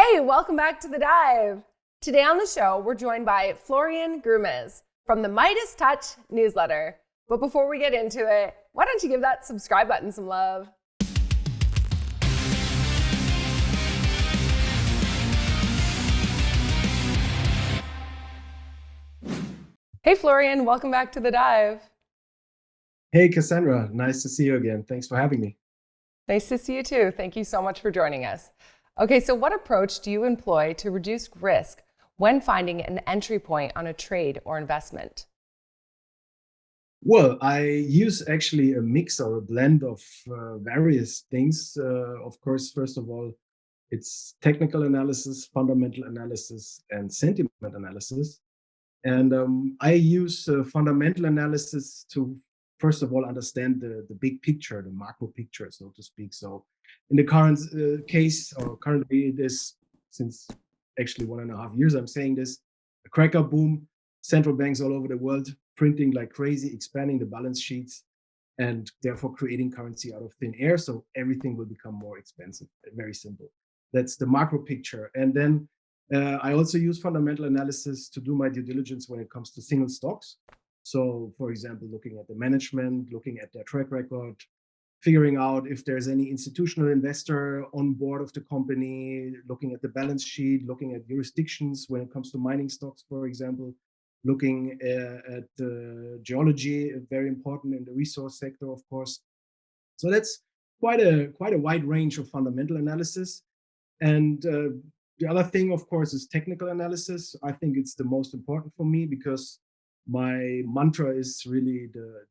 Hey, welcome back to The Dive. Today on the show, we're joined by Florian Grummes from the Midas Touch newsletter. But before we get into it, why don't you give that subscribe button some love? Hey, Florian, welcome back to The Dive. Hey, Cassandra, nice to see you again. Thanks for having me. Nice to see you too. Thank you so much for joining us. Okay, so what approach do you employ to reduce risk when finding an entry point on a trade or investment? Well, I use actually a mix or a blend of various things. Of course, first of all, it's technical analysis, fundamental analysis, and sentiment analysis. And I use fundamental analysis to, first of all, understand the big picture, the macro picture, so to speak. So in the current case, or currently it is since actually 1.5 years, I'm saying this, a cracker boom, central banks all over the world printing like crazy, expanding the balance sheets, and therefore creating currency out of thin air. So everything will become more expensive. Very simple. That's the macro picture. And then I also use fundamental analysis to do my due diligence when it comes to single stocks. So, for example, looking at the management, looking at their track record, figuring out if there's any institutional investor on board of the company, looking at the balance sheet, looking at jurisdictions when it comes to mining stocks, for example, looking at geology, very important in the resource sector, of course. So that's quite a wide range of fundamental analysis. And the other thing, of course, is technical analysis. I think it's the most important for me because my mantra is really the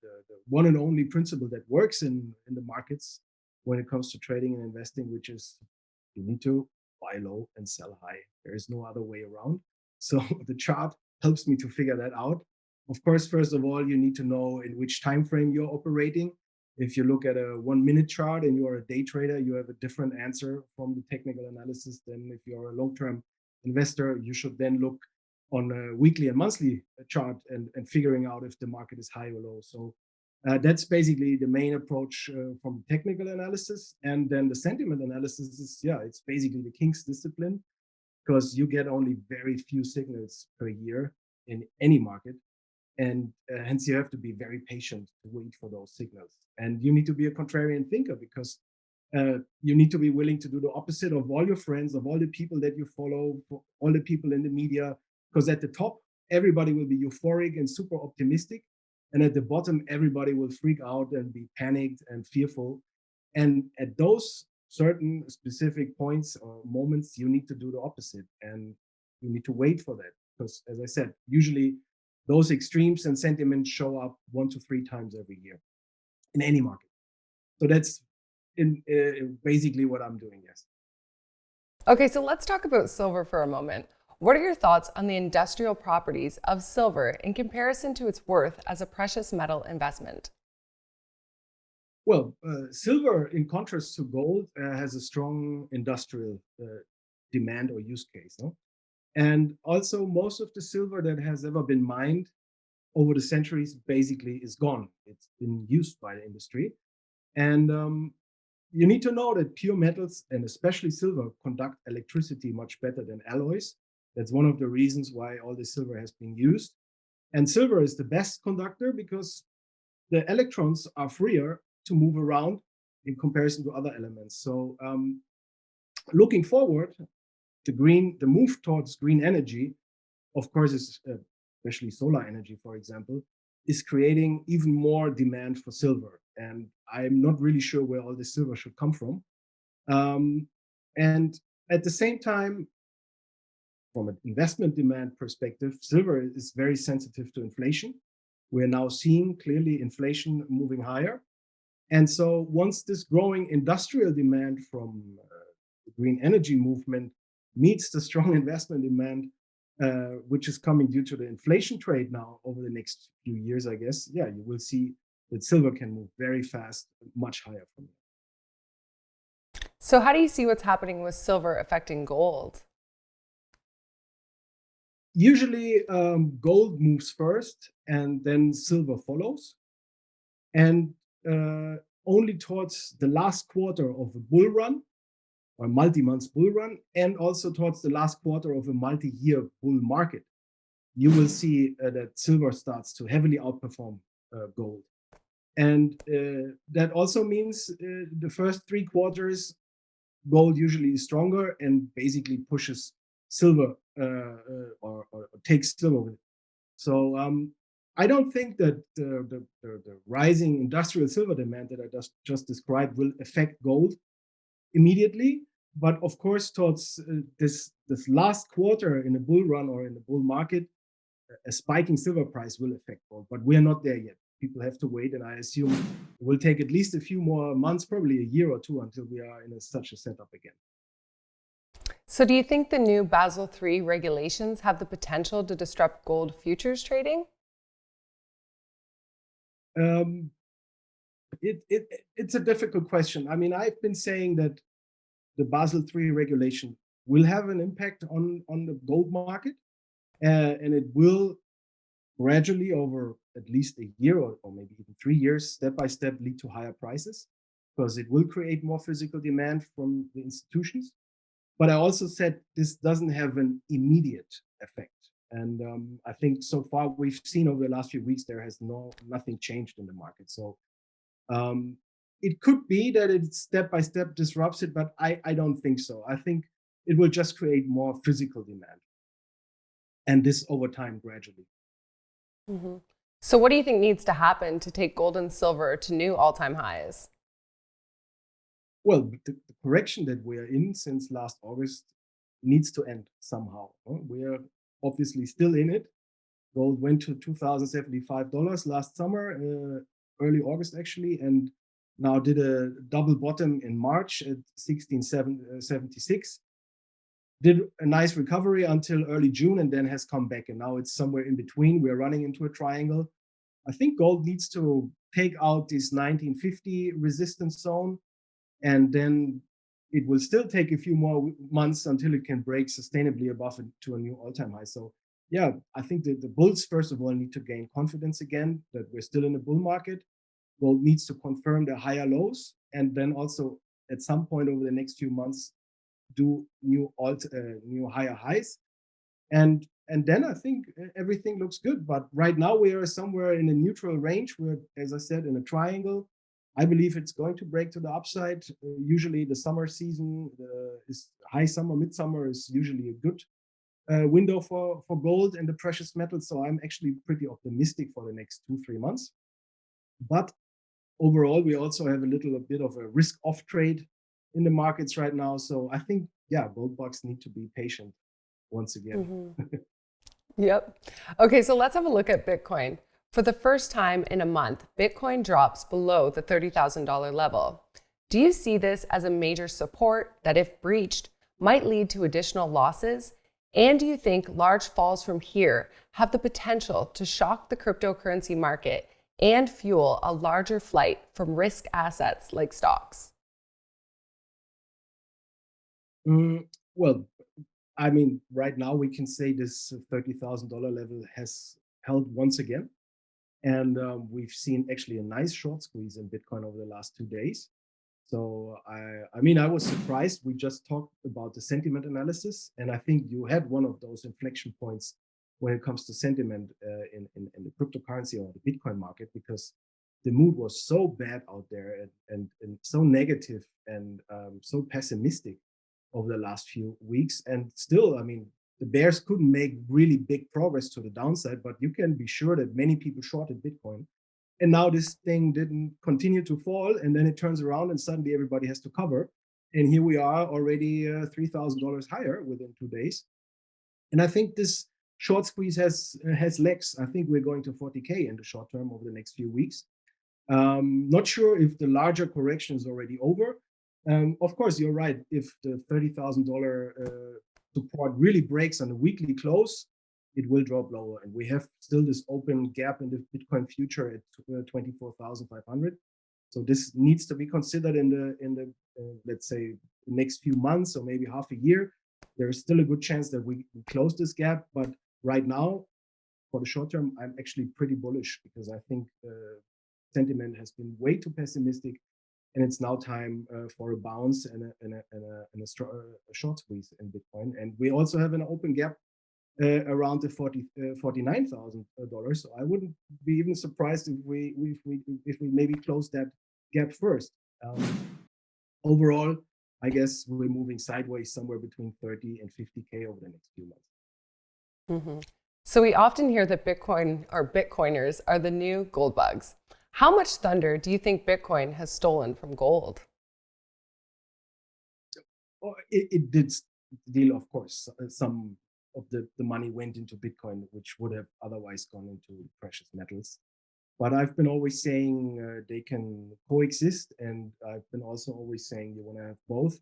one and only principle that works in the markets when it comes to trading and investing, which is you need to buy low and sell high. There is no other way around. So the chart helps me to figure that out. Of course, first of all, you need to know in which time frame you're operating. If you look at a 1 minute chart and you are a day trader, you have a different answer from the technical analysis than if you're a long-term investor. You should then look on a weekly and monthly chart and figuring out if the market is high or low. So that's basically the main approach from technical analysis. And then the sentiment analysis is, yeah, it's basically the king's discipline because you get only very few signals per year in any market. And hence you have to be very patient to wait for those signals. And you need to be a contrarian thinker because you need to be willing to do the opposite of all your friends, of all the people that you follow, all the people in the media, because at the top, everybody will be euphoric and super optimistic. And at the bottom, everybody will freak out and be panicked and fearful. And at those certain specific points or moments, you need to do the opposite. And you need to wait for that. Because as I said, usually those extremes and sentiments show up 1 to 3 times every year in any market. So that's basically what I'm doing. Yes. Okay, so let's talk about silver for a moment. What are your thoughts on the industrial properties of silver in comparison to its worth as a precious metal investment? Well, silver, in contrast to gold, has a strong industrial demand or use case. No? And also, most of the silver that has ever been mined over the centuries basically is gone. It's been used by the industry. And you need to know that pure metals, and especially silver, conduct electricity much better than alloys. That's one of the reasons why all this silver has been used. And silver is the best conductor because the electrons are freer to move around in comparison to other elements. So looking forward, the move towards green energy, of course, is especially solar energy, for example, is creating even more demand for silver. And I'm not really sure where all this silver should come from. And at the same time, from an investment demand perspective, silver is very sensitive to inflation. We're now seeing clearly inflation moving higher. And so once this growing industrial demand from the green energy movement meets the strong investment demand, which is coming due to the inflation trade now over the next few years, I guess, yeah, you will see that silver can move very fast, much higher from there. So, how do you see what's happening with silver affecting gold? Usually, gold moves first and then silver follows. And only towards the last quarter of a bull run or multi-month bull run, and also towards the last quarter of a multi-year bull market, you will see that silver starts to heavily outperform gold. And that also means the first 3 quarters, gold usually is stronger and basically pushes silver or takes silver with it. So I don't think that the rising industrial silver demand that I just described will affect gold immediately. But of course, towards this last quarter in a bull run or in a bull market, a spiking silver price will affect gold. But we're not there yet. People have to wait, and I assume it will take at least a few more months, probably a year or two, until we are in such a setup again. So do you think the new Basel III regulations have the potential to disrupt gold futures trading? It's a difficult question. I mean, I've been saying that the Basel III regulation will have an impact on the gold market, and it will gradually, over at least a year or maybe even 3 years, step by step, lead to higher prices, because it will create more physical demand from the institutions. But I also said this doesn't have an immediate effect. And I think so far we've seen over the last few weeks there has nothing changed in the market. So it could be that it step by step disrupts it, but I don't think so. I think it will just create more physical demand, and this over time gradually. Mm-hmm. So what do you think needs to happen to take gold and silver to new all-time highs? Well, the correction that we are in since last August needs to end somehow. We are obviously still in it. Gold went to $2,075 last summer, early August actually, and now did a double bottom in March at 1676. Did a nice recovery until early June and then has come back, and now it's somewhere in between. We're running into a triangle. I think gold needs to take out this 1950 resistance zone, and then it will still take a few more months until it can break sustainably above it to a new all-time high. So yeah, I think that the bulls, first of all, need to gain confidence again that we're still in a bull market. Gold needs to confirm the higher lows, and then also at some point over the next few months do new higher highs, and then I think everything looks good. But right now we are somewhere in a neutral range. We're, as I said, in a triangle. I believe it's going to break to the upside. Usually the summer season is high summer, midsummer is usually a good window for gold and the precious metals. So I'm actually pretty optimistic for the next 2-3 months. But overall, we also have a little bit of a risk-off trade in the markets right now. So I think, yeah, gold bugs need to be patient once again. Mm-hmm. Yep. Okay, so let's have a look at Bitcoin. For the first time in a month, Bitcoin drops below the $30,000 level. Do you see this as a major support that, if breached, might lead to additional losses? And do you think large falls from here have the potential to shock the cryptocurrency market and fuel a larger flight from risk assets like stocks? Well, I mean, right now we can say this $30,000 level has held once again. And we've seen actually a nice short squeeze in Bitcoin over the last 2 days. So I mean, I was surprised. We just talked about the sentiment analysis, and I think you had one of those inflection points when it comes to sentiment in the cryptocurrency or the Bitcoin market, because the mood was so bad out there and so negative and so pessimistic over the last few weeks. And still, I mean, the bears couldn't make really big progress to the downside, but you can be sure that many people shorted Bitcoin. And now this thing didn't continue to fall, and then it turns around and suddenly everybody has to cover. And here we are already $3,000 higher within 2 days. And I think this short squeeze has legs. I think we're going to 40K in the short term over the next few weeks. Not sure if the larger correction is already over. Of course, you're right. If the $30,000 support really breaks on a weekly close, it will drop lower. And we have still this open gap in the Bitcoin future at 24,500. So this needs to be considered in the let's say the next few months or maybe half a year. There is still a good chance that we close this gap. But right now, for the short term, I'm actually pretty bullish, because I think sentiment has been way too pessimistic. and it's now time for a bounce and a short squeeze in Bitcoin. And we also have an open gap around the $49,000. So I wouldn't be even surprised if we maybe close that gap first. Overall, I guess we're moving sideways somewhere between 30 and 50K over the next few months. Mm-hmm. So we often hear that Bitcoin or Bitcoiners are the new gold bugs. How much thunder do you think Bitcoin has stolen from gold? It did steal, of course. Some of the money went into Bitcoin, which would have otherwise gone into precious metals. But I've been always saying they can coexist, and I've been also always saying you want to have both.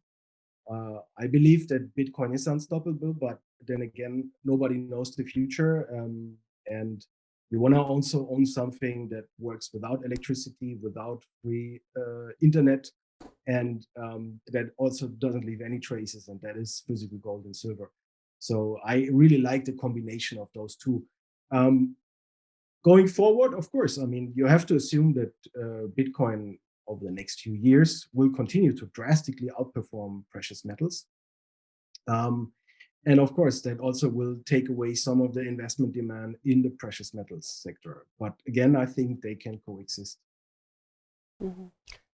I believe that Bitcoin is unstoppable, but then again, nobody knows the future. And you want to also own something that works without electricity, without free internet, and that also doesn't leave any traces, and that is physical gold and silver. So I really like the combination of those two. Going forward, of course, I mean, you have to assume that Bitcoin over the next few years will continue to drastically outperform precious metals. And of course, that also will take away some of the investment demand in the precious metals sector. But again, I think they can coexist. Mm-hmm.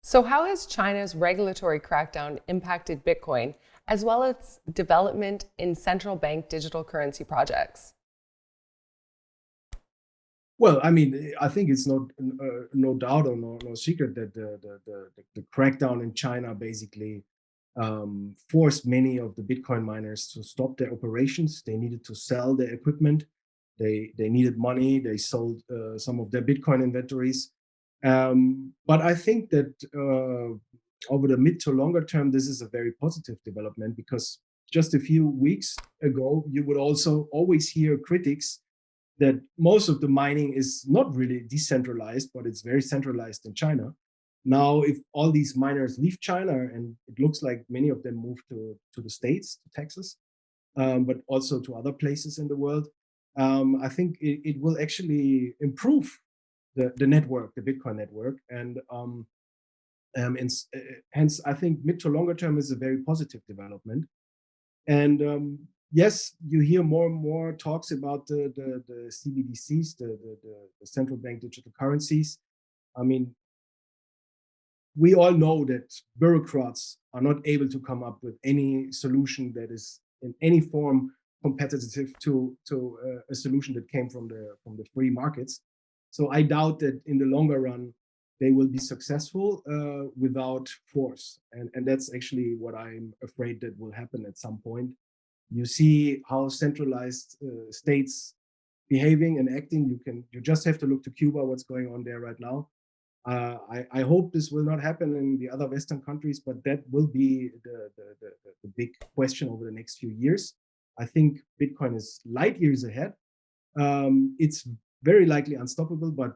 So how has China's regulatory crackdown impacted Bitcoin, as well as development in central bank digital currency projects? Well, I mean, I think it's no doubt or no secret that the crackdown in China basically forced many of the Bitcoin miners to stop their operations. They needed to sell their equipment. They needed money. They sold some of their Bitcoin inventories. But I think that over the mid to longer term, this is a very positive development, because just a few weeks ago, you would also always hear critics that most of the mining is not really decentralized, but it's very centralized in China. Now, if all these miners leave China, and it looks like many of them move to the States, to Texas, but also to other places in the world, I think it will actually improve the network, the Bitcoin network. And hence, I think mid to longer term is a very positive development. And yes, you hear more and more talks about the CBDCs, the central bank digital currencies. I mean, we all know that bureaucrats are not able to come up with any solution that is in any form competitive to a solution that came from the free markets. So I doubt that in the longer run they will be successful without force, and that's actually what I'm afraid that will happen at some point. You see how centralized states behaving and acting. You just have to look to Cuba, what's going on there right now. I hope this will not happen in the other Western countries, but that will be the big question over the next few years. I think Bitcoin is light years ahead. It's very likely unstoppable, but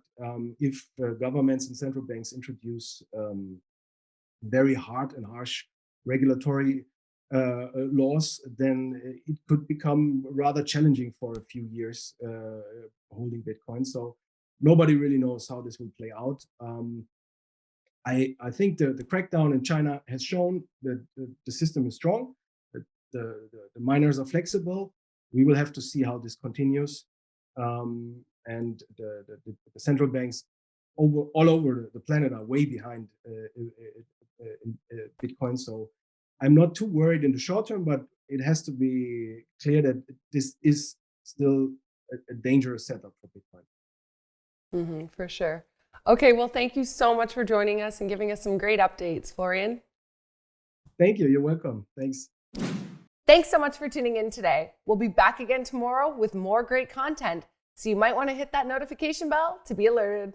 if governments and central banks introduce very hard and harsh regulatory laws, then it could become rather challenging for a few years holding Bitcoin. So nobody really knows how this will play out. I think the crackdown in China has shown that the system is strong, that the miners are flexible. We will have to see how this continues. And the central banks all over the planet are way behind Bitcoin. So I'm not too worried in the short term, but it has to be clear that this is still a dangerous setup for Bitcoin. Mm-hmm, for sure. Okay, well, thank you so much for joining us and giving us some great updates, Florian. Thank you. You're welcome. Thanks. Thanks so much for tuning in today. We'll be back again tomorrow with more great content, so you might want to hit that notification bell to be alerted.